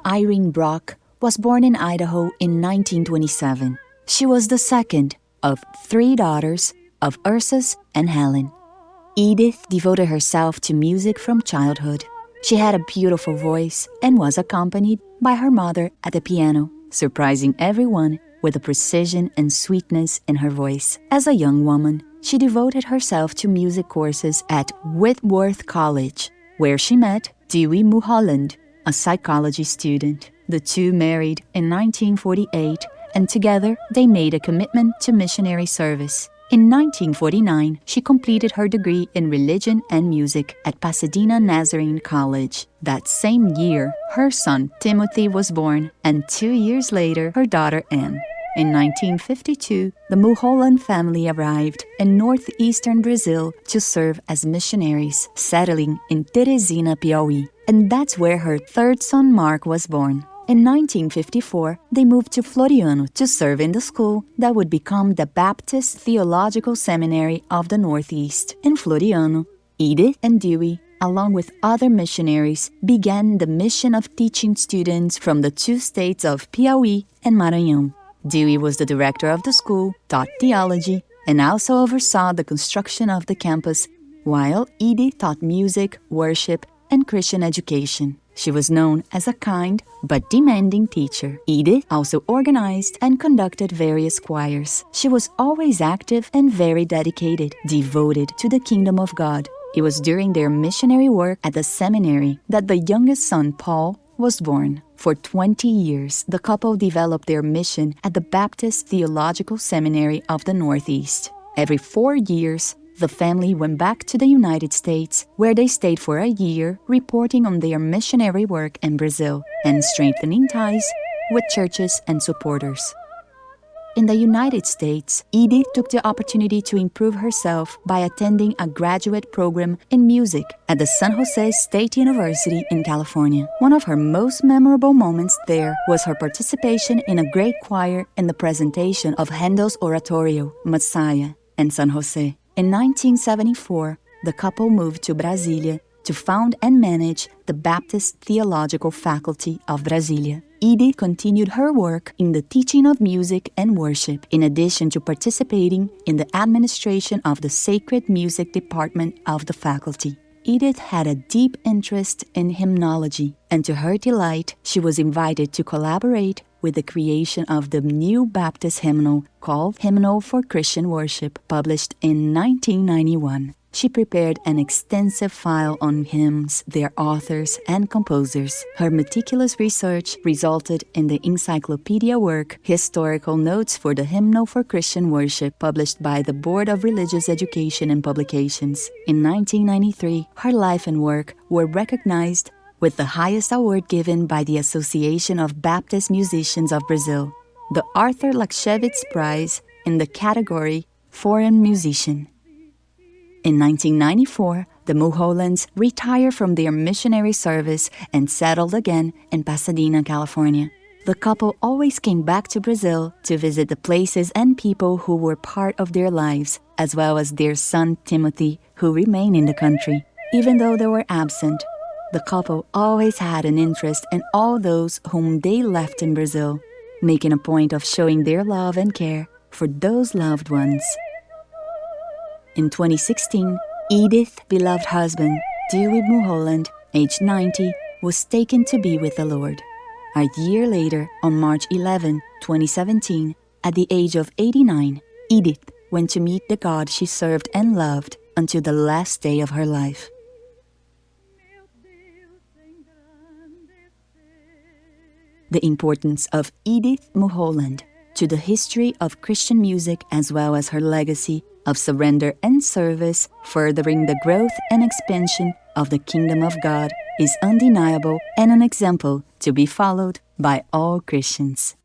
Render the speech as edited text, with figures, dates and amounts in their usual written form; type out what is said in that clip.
Irene Brock was born in Idaho in 1927. She was the second of 3 daughters of Ursus and Helen. Edith devoted herself to music from childhood. She had a beautiful voice and was accompanied by her mother at the piano, surprising everyone with the precision and sweetness in her voice. As a young woman, she devoted herself to music courses at Whitworth College, where she met Dewey Mulholland, a psychology student. The two married in 1948, and together they made a commitment to missionary service. In 1949, she completed her degree in religion and music at Pasadena Nazarene College. That same year, her son Timothy was born, and 2 years later, her daughter Anne. In 1952, the Mulholland family arrived in northeastern Brazil to serve as missionaries, settling in Teresina, Piauí. And that's where her third son Mark was born. In 1954, they moved to Floriano to serve in the school that would become the Baptist Theological Seminary of the Northeast. In Floriano, Edith and Dewey, along with other missionaries, began the mission of teaching students from the 2 states of Piauí and Maranhão. Dewey was the director of the school, taught theology, and also oversaw the construction of the campus, while Edith taught music, worship, and Christian education. She was known as a kind but demanding teacher. Edith also organized and conducted various choirs. She was always active and very dedicated, devoted to the kingdom of God. It was during their missionary work at the seminary that the youngest son, Paul, was born. For 20 years, the couple developed their mission at the Baptist Theological Seminary of the Northeast. Every 4 years, the family went back to the United States, where they stayed for a year, reporting on their missionary work in Brazil and strengthening ties with churches and supporters. In the United States, Edith took the opportunity to improve herself by attending a graduate program in music at the San Jose State University in California. One of her most memorable moments there was her participation in a great choir in the presentation of Handel's oratorio, Messiah, in San Jose. In 1974, the couple moved to Brasília to found and manage the Baptist Theological Faculty of Brasília. Edith continued her work in the teaching of music and worship, in addition to participating in the administration of the Sacred Music Department of the faculty. Edith had a deep interest in hymnology, and to her delight, she was invited to collaborate with the creation of the new Baptist hymnal called Hymnal for Christian Worship, published in 1991. She prepared an extensive file on hymns, their authors, and composers. Her meticulous research resulted in the encyclopedia work, Historical Notes for the Hymnal for Christian Worship, published by the Board of Religious Education and Publications. In 1993, her life and work were recognized with the highest award given by the Association of Baptist Musicians of Brazil, the Arthur Lakshevitz Prize in the category Foreign Musician. In 1994, the Mulhollands retired from their missionary service and settled again in Pasadena, California. The couple always came back to Brazil to visit the places and people who were part of their lives, as well as their son Timothy, who remained in the country. Even though they were absent, the couple always had an interest in all those whom they left in Brazil, making a point of showing their love and care for those loved ones. In 2016, Edith's beloved husband, Dewey Mulholland, aged 90, was taken to be with the Lord. A year later, on March 11, 2017, at the age of 89, Edith went to meet the God she served and loved until the last day of her life. The importance of Edith Mulholland to the history of Christian music, as well as her legacy of surrender and service, furthering the growth and expansion of the kingdom of God, is undeniable and an example to be followed by all Christians.